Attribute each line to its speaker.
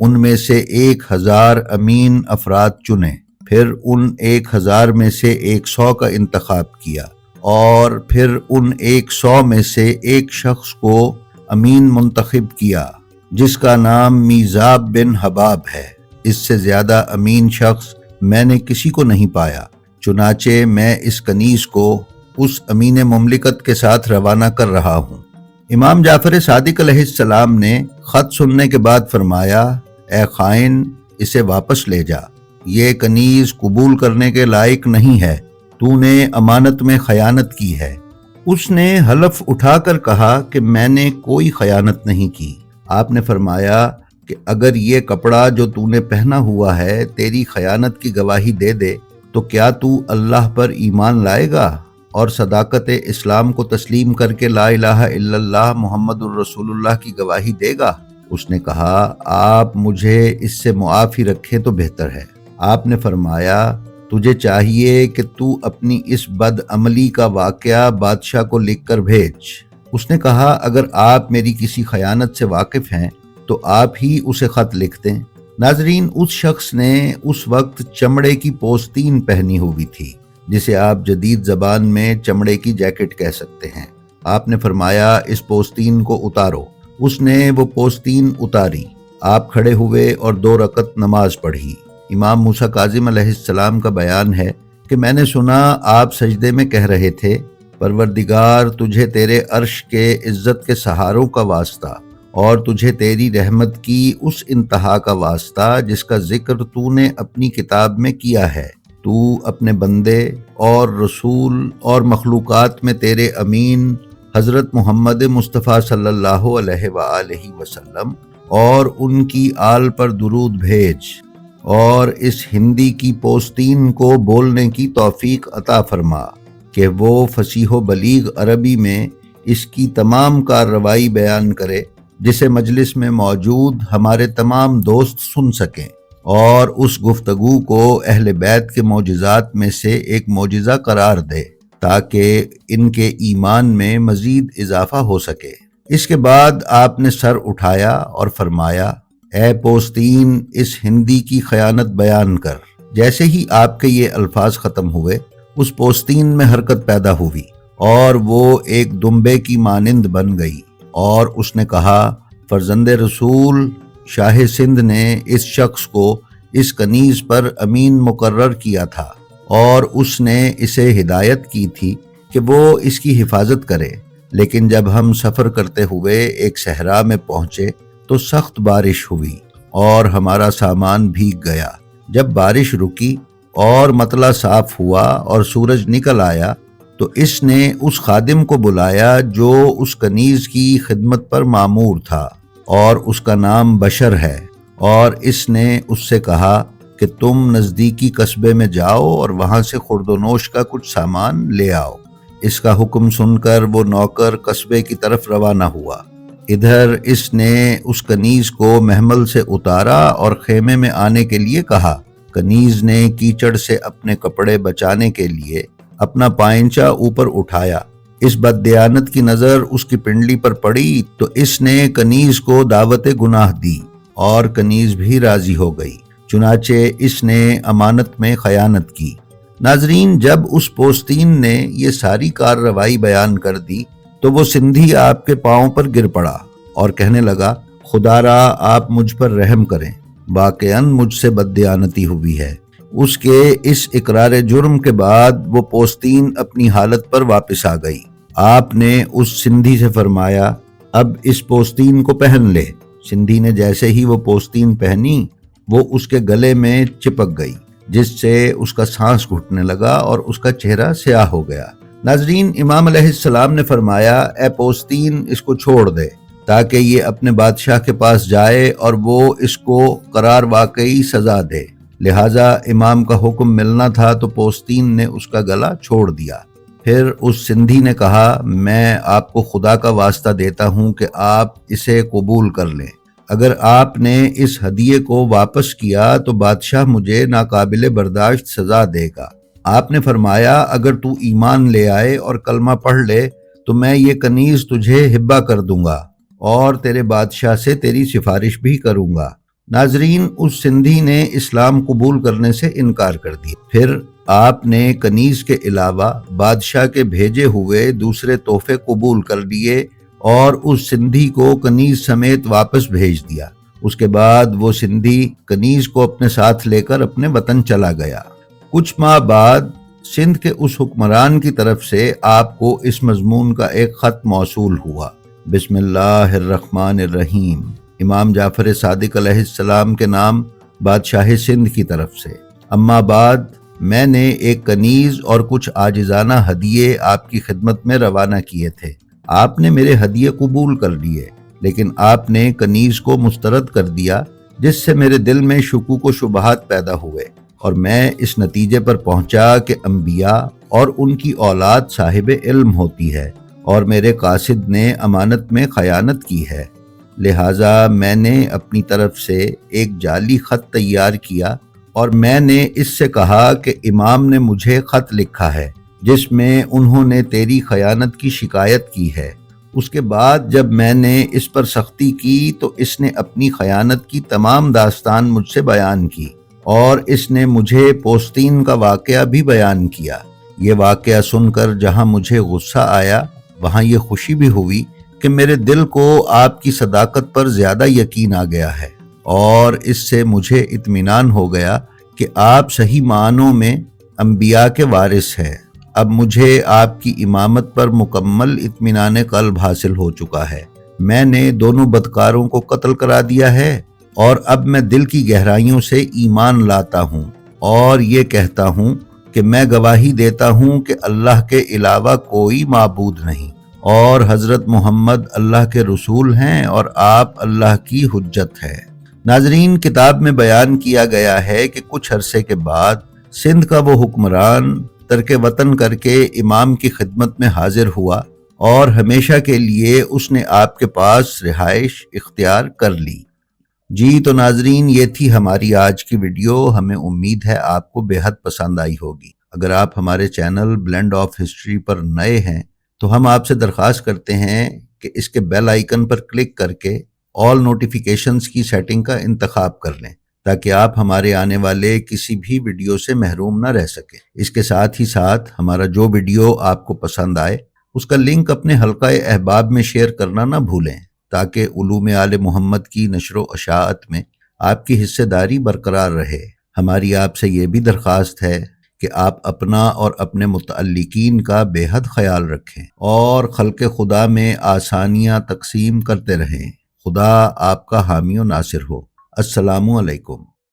Speaker 1: ان میں سے 1000 امین افراد چنے، پھر ان 1000 میں سے 100 کا انتخاب کیا، اور پھر ان 100 میں سے ایک شخص کو امین منتخب کیا جس کا نام میزاب بن حباب ہے۔ اس سے زیادہ امین شخص میں نے کسی کو نہیں پایا، چنانچہ میں اس کنیز کو اس امین مملکت کے ساتھ روانہ کر رہا ہوں۔ امام جعفر صادق علیہ السلام نے خط سننے کے بعد فرمایا، اے خائن، اسے واپس لے جا، یہ کنیز قبول کرنے کے لائق نہیں ہے، تو نے امانت میں خیانت کی ہے۔ اس نے حلف اٹھا کر کہا کہ میں نے کوئی خیانت نہیں کی۔ آپ نے فرمایا کہ اگر یہ کپڑا جو تو نے پہنا ہوا ہے تیری خیانت کی گواہی دے دے تو کیا تو اللہ پر ایمان لائے گا اور صداقت اسلام کو تسلیم کر کے لا الہ الا اللہ محمد الرسول اللہ کی گواہی دے گا؟ اس نے کہا، آپ مجھے اس سے معافی رکھیں تو بہتر ہے۔ آپ نے فرمایا، تجھے چاہیے کہ تو اپنی اس بد عملی کا واقعہ بادشاہ کو لکھ کر بھیج۔ اس نے کہا، اگر آپ میری کسی خیانت سے واقف ہیں تو آپ ہی اسے خط لکھ دیں۔ ناظرین، اس شخص نے اس وقت چمڑے کی پوستین پہنی ہوئی تھی، جسے آپ جدید زبان میں چمڑے کی جیکٹ کہہ سکتے ہیں۔ آپ نے فرمایا، اس پوستین کو اتارو۔ اس نے وہ پوستین اتاری۔ آپ کھڑے ہوئے اور 2 رکعت نماز پڑھی۔ امام موسیٰ کاظم علیہ السلام کا بیان ہے کہ میں نے سنا آپ سجدے میں کہہ رہے تھے، پروردگار، تجھے تیرے عرش کے عزت کے سہاروں کا واسطہ اور تجھے تیری رحمت کی اس انتہا کا واسطہ جس کا ذکر تو نے اپنی کتاب میں کیا ہے۔ تو اپنے بندے اور رسول اور مخلوقات میں تیرے امین حضرت محمد مصطفیٰ صلی اللہ علیہ وآلہ وسلم اور ان کی آل پر درود بھیج، اور اس ہندی کی پوستین کو بولنے کی توفیق عطا فرما کہ وہ فصیح و بلیغ عربی میں اس کی تمام کارروائی بیان کرے، جسے مجلس میں موجود ہمارے تمام دوست سن سکیں، اور اس گفتگو کو اہل بیت کے معجزات میں سے ایک معجزہ قرار دے تاکہ ان کے ایمان میں مزید اضافہ ہو سکے۔ اس کے بعد آپ نے سر اٹھایا اور فرمایا، اے پوستین، اس ہندی کی خیانت بیان کر۔ جیسے ہی آپ کے یہ الفاظ ختم ہوئے، اس پوستین میں حرکت پیدا ہوئی اور وہ ایک دمبے کی مانند بن گئی، اور اس نے کہا، فرزند رسول، شاہ سندھ نے اس شخص کو اس کنیز پر امین مقرر کیا تھا اور اس نے اسے ہدایت کی تھی کہ وہ اس کی حفاظت کرے، لیکن جب ہم سفر کرتے ہوئے ایک صحرا میں پہنچے تو سخت بارش ہوئی اور ہمارا سامان بھیگ گیا۔ جب بارش رکی اور مطلع صاف ہوا اور سورج نکل آیا تو اس نے اس خادم کو بلایا جو اس کنیز کی خدمت پر مامور تھا، اور اس کا نام بشر ہے، اور اس نے اس سے کہا کہ تم نزدیکی قصبے میں جاؤ اور وہاں سے خورد و نوش کا کچھ سامان لے آؤ۔ اس کا حکم سن کر وہ نوکر قصبے کی طرف روانہ ہوا۔ ادھر اس نے اس کنیز کو محمل سے اتارا اور خیمے میں آنے کے لیے کہا۔ کنیز نے کیچڑ سے اپنے کپڑے بچانے کے لیے اپنا پائنچہ اوپر اٹھایا۔ اس بددیانت کی نظر اس کی پنڈلی پر پڑی تو اس نے کنیز کو دعوت گناہ دی اور کنیز بھی راضی ہو گئی، چنانچہ اس نے امانت میں خیانت کی۔ ناظرین، جب اس پوستین نے یہ ساری کارروائی بیان کر دی تو وہ سندھی آپ کے پاؤں پر گر پڑا اور کہنے لگا، خدا را آپ مجھ پر رحم کریں، واقعاً مجھ سے بددیانتی ہوئی ہے۔ اس کے اس اقرار جرم کے بعد وہ پوستین اپنی حالت پر واپس آ گئی۔ آپ نے اس سندھی سے فرمایا، اب اس پوستین کو پہن لے۔ سندھی نے جیسے ہی وہ پوستین پہنی، وہ اس کے گلے میں چپک گئی، جس سے اس کا سانس گھٹنے لگا اور اس کا چہرہ سیاہ ہو گیا۔ ناظرین، امام علیہ السلام نے فرمایا، اے پوستین، اس کو چھوڑ دے تاکہ یہ اپنے بادشاہ کے پاس جائے اور وہ اس کو قرار واقعی سزا دے۔ لہٰذا امام کا حکم ملنا تھا تو پوستین نے اس کا گلا چھوڑ دیا۔ پھر اس سندھی نے کہا، میں آپ کو خدا کا واسطہ دیتا ہوں کہ آپ اسے قبول کر لیں۔ اگر آپ نے اس ہدیے کو واپس کیا تو بادشاہ مجھے ناقابل برداشت سزا دے گا۔ آپ نے فرمایا، اگر تو ایمان لے آئے اور کلمہ پڑھ لے تو میں یہ کنیز تجھے ہبہ کر دوں گا اور تیرے بادشاہ سے تیری سفارش بھی کروں گا۔ ناظرین، اس سندھی نے اسلام قبول کرنے سے انکار کر دیا۔ پھر آپ نے کنیز کے علاوہ بادشاہ کے بھیجے ہوئے دوسرے تحفے قبول کر لیے اور اس سندھی کو کنیز سمیت واپس بھیج دیا۔ اس کے بعد وہ سندھی کنیز کو اپنے ساتھ لے کر اپنے وطن چلا گیا۔ کچھ ماہ بعد سندھ کے اس حکمران کی طرف سے آپ کو اس مضمون کا ایک خط موصول ہوا: بسم اللہ الرحمن الرحیم، امام جعفر صادق علیہ السلام کے نام، بادشاہ سندھ کی طرف سے۔ اما بعد، میں نے ایک کنیز اور کچھ عاجزانہ ہدیے آپ کی خدمت میں روانہ کیے تھے۔ آپ نے میرے ہدیے قبول کر لیے، لیکن آپ نے کنیز کو مسترد کر دیا، جس سے میرے دل میں شکوک و شبہات پیدا ہوئے، اور میں اس نتیجے پر پہنچا کہ انبیاء اور ان کی اولاد صاحب علم ہوتی ہے، اور میرے قاصد نے امانت میں خیانت کی ہے۔ لہٰذا میں نے اپنی طرف سے ایک جعلی خط تیار کیا، اور میں نے اس سے کہا کہ امام نے مجھے خط لکھا ہے جس میں انہوں نے تیری خیانت کی شکایت کی ہے۔ اس کے بعد جب میں نے اس پر سختی کی تو اس نے اپنی خیانت کی تمام داستان مجھ سے بیان کی، اور اس نے مجھے پوستین کا واقعہ بھی بیان کیا۔ یہ واقعہ سن کر جہاں مجھے غصہ آیا، وہاں یہ خوشی بھی ہوئی کہ میرے دل کو آپ کی صداقت پر زیادہ یقین آ گیا ہے، اور اس سے مجھے اطمینان ہو گیا کہ آپ صحیح معنوں میں انبیاء کے وارث ہیں۔ اب مجھے آپ کی امامت پر مکمل اطمینان قلب حاصل ہو چکا ہے۔ میں نے دونوں بدکاروں کو قتل کرا دیا ہے، اور اب میں دل کی گہرائیوں سے ایمان لاتا ہوں اور یہ کہتا ہوں کہ میں گواہی دیتا ہوں کہ اللہ کے علاوہ کوئی معبود نہیں، اور حضرت محمد اللہ کے رسول ہیں اور آپ اللہ کی حجت ہے۔ ناظرین، کتاب میں بیان کیا گیا ہے کہ کچھ عرصے کے بعد سندھ کا وہ حکمران ترک وطن کر کے امام کی خدمت میں حاضر ہوا، اور ہمیشہ کے لیے اس نے آپ کے پاس رہائش اختیار کر لی۔ جی تو ناظرین، یہ تھی ہماری آج کی ویڈیو۔ ہمیں امید ہے آپ کو بے حد پسند آئی ہوگی۔ اگر آپ ہمارے چینل بلینڈ آف ہسٹری پر نئے ہیں تو ہم آپ سے درخواست کرتے ہیں کہ اس کے بیل آئیکن پر کلک کر کے آل نوٹیفیکیشنز کی سیٹنگ کا انتخاب کر لیں، تاکہ آپ ہمارے آنے والے کسی بھی ویڈیو سے محروم نہ رہ سکیں۔ اس کے ساتھ ہی ساتھ ہمارا جو ویڈیو آپ کو پسند آئے اس کا لنک اپنے حلقہ احباب میں شیئر کرنا نہ بھولیں، تاکہ علوم آل محمد کی نشر و اشاعت میں آپ کی حصہ داری برقرار رہے۔ ہماری آپ سے یہ بھی درخواست ہے کہ آپ اپنا اور اپنے متعلقین کا بے حد خیال رکھیں اور خلق خدا میں آسانیاں تقسیم کرتے رہیں۔ خدا آپ کا حامی و ناصر ہو۔ السلام علیکم۔